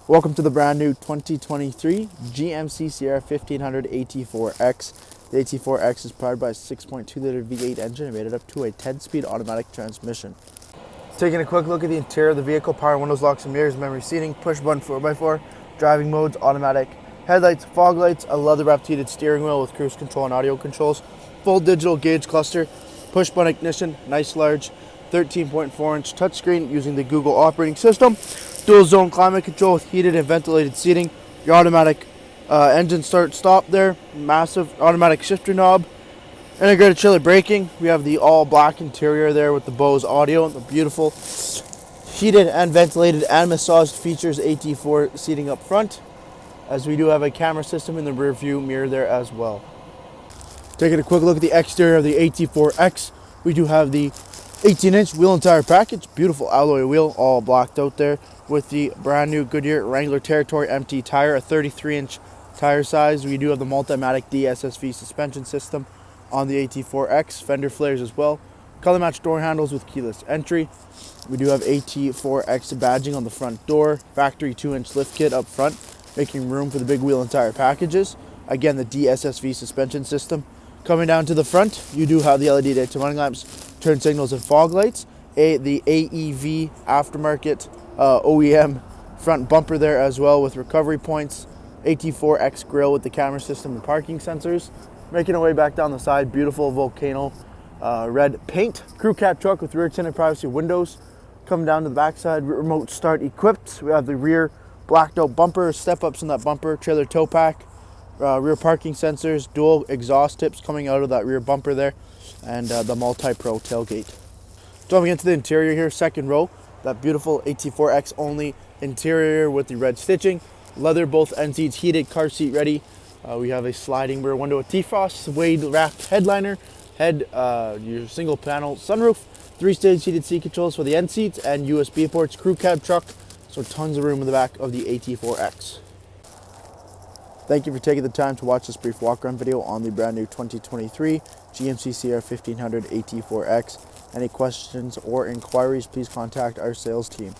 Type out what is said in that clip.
Welcome to the brand new 2023 GMC Sierra 1500 AT4X. The AT4X is powered by a 6.2 liter V8 engine and rated up to a 10-speed automatic transmission. Taking a quick look at the interior of the vehicle: power windows, locks and mirrors, memory seating, push button 4x4, driving modes, automatic headlights, fog lights, a leather wrapped heated steering wheel with cruise control and audio controls, full digital gauge cluster, push button ignition, nice large 13.4 inch touchscreen using the Google operating system, dual zone climate control with heated and ventilated seating, your automatic engine start stop there, massive automatic shifter knob, integrated trailer braking. We have the all black interior there with the Bose audio and the beautiful heated and ventilated and massaged features AT4 seating up front, as we do have a camera system in the rear view mirror there as well. Taking a quick look at the exterior of the AT4X, we do have the 18-inch wheel and tire package, beautiful alloy wheel, all blacked out there with the brand new Goodyear Wrangler Territory MT tire, a 33-inch tire size. We do have the Multimatic DSSV suspension system on the AT4X, fender flares as well, color matched door handles with keyless entry. We do have AT4X badging on the front door, factory 2-inch lift kit up front, making room for the big wheel and tire packages. Again, the DSSV suspension system. Coming down to the front, you do have the LED daytime running lamps, turn signals and fog lights, the AEV aftermarket OEM front bumper there as well with recovery points, AT4X grille with the camera system and parking sensors. Making our way back down the side, beautiful volcano red paint, crew cab truck with rear tinted privacy windows. Coming down to the backside, remote start equipped. We have the rear blacked out bumper, step ups in that bumper, trailer tow pack, rear parking sensors, dual exhaust tips coming out of that rear bumper there, and the MultiPro tailgate. Jumping into the interior here, second row, that beautiful AT4X only interior with the red stitching, leather both end seats, heated, car seat ready. We have a sliding rear window with defrost, suede wrapped headliner, your single panel sunroof, 3-stage heated seat controls for the end seats, and USB ports, crew cab truck, so tons of room in the back of the AT4X. Thank you for taking the time to watch this brief walk-around video on the brand new 2023 GMC Sierra 1500 AT4X. Any questions or inquiries, please contact our sales team.